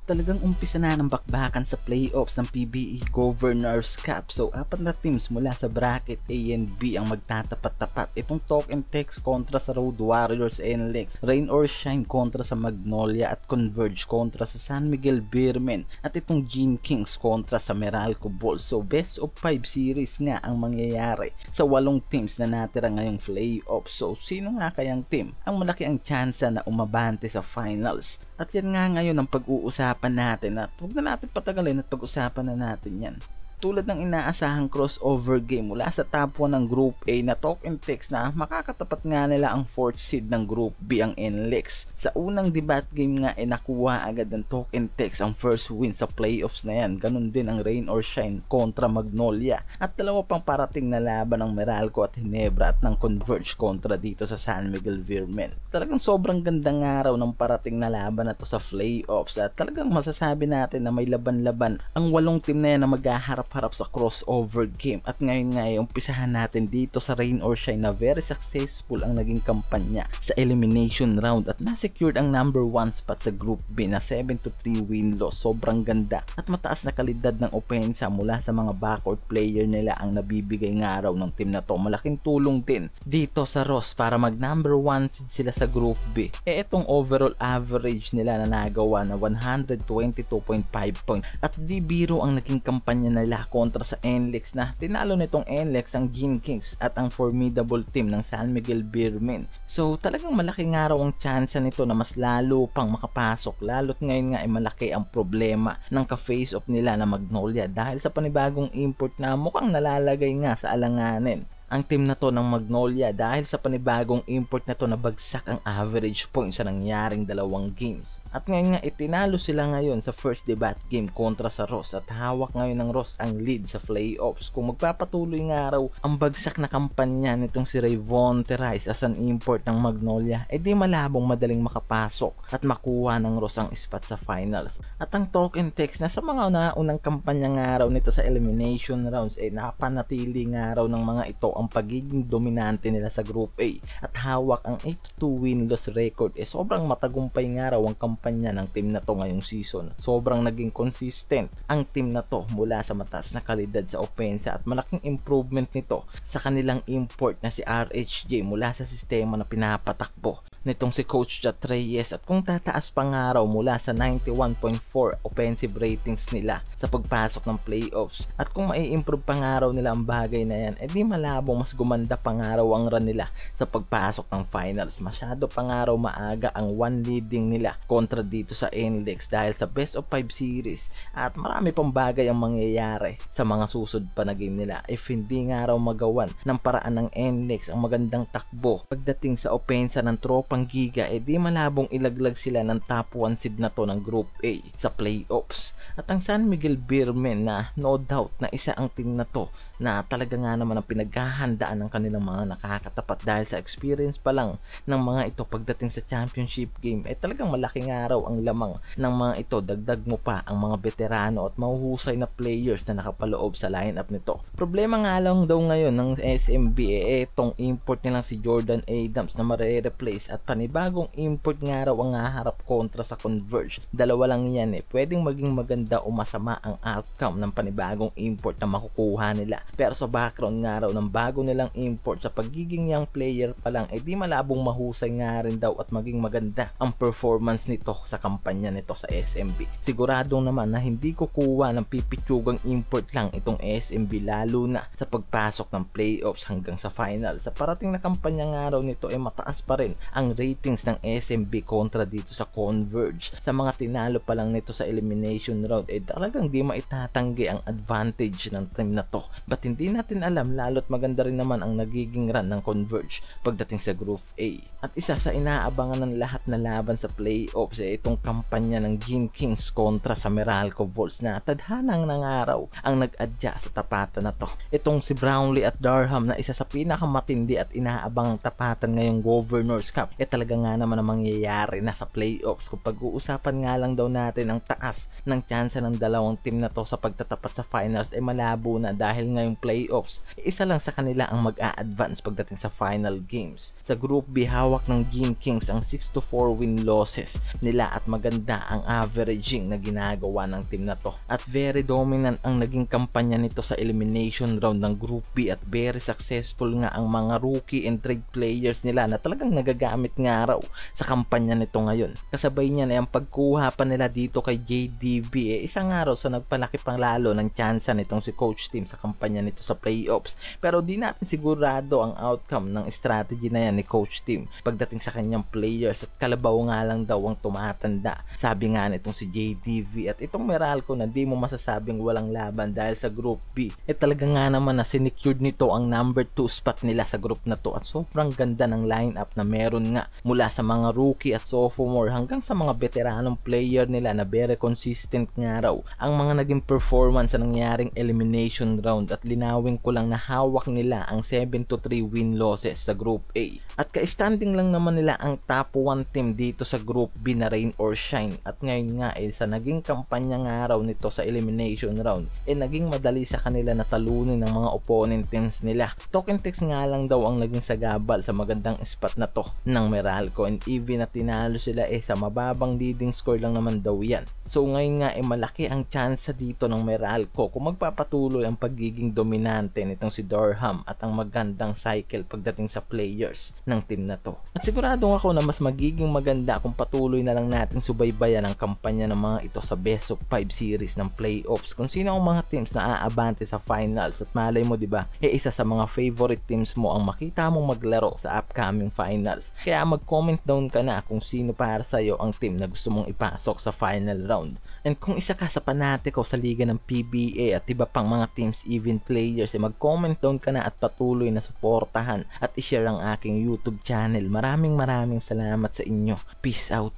Talagang umpisa na ng bakbakan sa playoffs ng PBE Governors Cup. So, apat na teams mula sa bracket A and B ang magtatapat-tapat. Itong Talk and Text kontra sa Road Warriors NLEX, Rain or Shine kontra sa Magnolia at Converge kontra sa San Miguel Beermen, at itong Gene Kings kontra sa Meralco Bulls. So, best of 5 series nga ang mangyayari sa 8 teams na natira ngayong playoffs. So, sino nga kayang team ang malaki ang tsansa na umabante sa finals? At yan nga ngayon ang pag-uusapan natin, at huwag na natin patagalin at pag-usapan na natin yan. Tulad ng inaasahang crossover game mula sa top 1 ng Group A na Talk and Text na makakatapat nga nila ang 4th seed ng Group B ang NLEX. Sa unang debate game nga nakuha agad ng Talk and Text ang first win sa playoffs na yan. Ganun din ang Rain or Shine kontra Magnolia, at dalawa pang parating na laban ng Meralco at Ginebra at ng Converge kontra dito sa San Miguel Beermen. Talagang sobrang gandang araw ng parating na laban na to sa playoffs, at talagang masasabi natin na may laban-laban ang 8 team na yan na maghaharap sa crossover game. At ngayon nga umpisahan natin dito sa Rain or Shine na very successful ang naging kampanya sa elimination round at na-secured ang number 1 spot sa Group B na 7-3 win-loss. Sobrang ganda at mataas na kalidad ng opensa mula sa mga backcourt player nila ang nabibigay nga raw ng team na to. Malaking tulong din dito sa Ross para mag number 1 seed sila sa Group B. Itong overall average nila na nagawa na 122.5 points, at di biro ang naging kampanya nila kontra sa NLEX na tinalo nitong NLEX ang Gene Kings at ang formidable team ng San Miguel Beermen. So talagang malaki nga raw ang tsansa nito na mas lalo pang makapasok, lalo't ngayon nga malaki ang problema ng ka-face off nila na Magnolia dahil sa panibagong import na mukhang nalalagay nga sa alanganin ang team na to ng Magnolia dahil sa panibagong import na to na bagsak ang average points sa nangyaring 2 games. At ngayon nga itinalo sila ngayon sa first debate game kontra sa Ross, at hawak ngayon ng Ross ang lead sa playoffs. Kung magpapatuloy nga raw ang bagsak na kampanya nitong si Rayvon Terrais as an import ng Magnolia, di malabong madaling makapasok at makuha ng Ross ang spot sa finals. At ang Talk and Text na sa mga naunang kampanya nga raw nito sa elimination rounds napanatili nga raw ng mga ito ang pagiging dominante nila sa Group A at hawak ang 8-2 win-loss record. Sobrang matagumpay nga raw ang kampanya ng team na to ngayong season. Sobrang naging consistent ang team na to mula sa mataas na kalidad sa opensa, at malaking improvement nito sa kanilang import na si RHJ mula sa sistema na pinapatakbo nitong si Coach Jat Reyes, at kung tataas pa nga raw mula sa 91.4 offensive ratings nila sa pagpasok ng playoffs, at kung mai-improve pa nga raw nila ang bagay na yan, di malabong mas gumanda pa nga raw ang run nila sa pagpasok ng finals. Masyado pa nga raw maaga ang 1 leading nila kontra dito sa NLEX dahil sa best of 5 series, at marami pang bagay ang mangyayari sa mga susunod pa na game nila if hindi nga raw magawan ng paraan ng NLEX ang magandang takbo pagdating sa opensa ng tropa Giga. Di malabong ilaglag sila ng top 1 seed na to ng Group A sa playoffs. At ang San Miguel Beermen na no doubt na isa ang team na to na talaga nga naman ang pinaghahandaan ng kanilang mga nakakatapat dahil sa experience pa lang ng mga ito pagdating sa championship game, talagang malaking araw ang lamang ng mga ito. Dagdag mo pa ang mga veterano at mahuhusay na players na nakapaloob sa lineup nito. Problema nga lang daw ngayon ng SMB itong import nilang si Jordan Adams na mare-replace, at panibagong import nga raw ang haharap kontra sa Converge. Dalawa lang yan pwedeng maging maganda o masama ang outcome ng panibagong import na makukuha nila. Pero sa background nga raw ng bago nilang import sa pagiging young player pa lang, di malabong mahusay nga rin daw at maging maganda ang performance nito sa kampanya nito sa SMB. Siguradong naman na hindi kukuha ng pipitsugang import lang itong SMB, lalo na sa pagpasok ng playoffs hanggang sa final. Sa parating na kampanya nga raw nito mataas pa rin ang ratings ng SMB kontra dito sa Converge. Sa mga tinalo pa lang nito sa elimination round, talagang di maitatanggi ang advantage ng team na to. But hindi natin alam, lalo't maganda rin naman ang nagiging run ng Converge pagdating sa Group A. At isa sa inaabangan ng lahat na laban sa playoffs itong kampanya ng Gene Kings kontra sa Meralco Bulls na tadhanang nangaraw ang nag-adya sa tapatan na to. Itong si Brownlee at Durham na isa sa pinakamatindi at inaabangang tapatan ngayong Governors Cup talaga nga naman ang mangyayari na sa playoffs kung pag-uusapan nga lang daw natin ang taas ng tsansa ng dalawang team na to sa pagtatapat sa finals malabo na dahil ngayong playoffs isa lang sa kanila ang mag-a-advance pagdating sa final games. Sa Group B hawak ng Gin Kings ang 6-4 win losses nila at maganda ang averaging na ginagawa ng team na to at very dominant ang naging kampanya nito sa elimination round ng Group B at very successful nga ang mga rookie and trade players nila na talagang nagagamit nga raw sa kampanya nito ngayon. Kasabay niyan ay ang pagkuha pa nila dito kay JDB isang araw sa nagpalaki pang lalo ng tsansa nitong si Coach Tim sa kampanya nito sa playoffs. Pero di natin sigurado ang outcome ng strategy na yan ni Coach Tim pagdating sa kanyang players at kalabaw nga lang daw ang tumatanda. Sabi nga nitong si JDB at itong Meralco na di mo masasabing walang laban dahil sa Group B talaga nga naman na sinecured nito ang number 2 spot nila sa group na to at sobrang ganda ng lineup na meron nga mula sa mga rookie at sophomore hanggang sa mga veteranong player nila na very consistent nga raw ang mga naging performance sa nangyaring elimination round at linawin ko lang na hawak nila ang 7-3 win losses sa Group A at ka-standing lang naman nila ang top 1 team dito sa Group B na rain or shine at ngayon nga sa naging kampanya nga raw nito sa elimination round naging madali sa kanila na talunin ng mga opponent teams nila. Token text nga lang daw ang naging sagabal sa magandang spot na to ng Meralco and even na tinalo sila sa mababang leading score lang naman daw yan. So ngayon nga malaki ang chance dito ng Meralco kung magpapatuloy ang pagiging dominante nitong si Durham at ang magandang cycle pagdating sa players ng team na to. At sigurado ako na mas magiging maganda kung patuloy na lang natin subaybayan ang kampanya ng mga ito sa best of 5 series ng playoffs kung sino ang mga teams na aabante sa finals at malay mo diba isa sa mga favorite teams mo ang makita mong maglaro sa upcoming finals. Kaya mag-comment down ka na kung sino para sa'yo ang team na gusto mong ipasok sa final round. And kung isa ka sa panatiko sa liga ng PBA at iba pang mga teams even players mag-comment down ka na at patuloy na suportahan at i-share ang aking YouTube channel. Maraming salamat sa inyo. Peace out.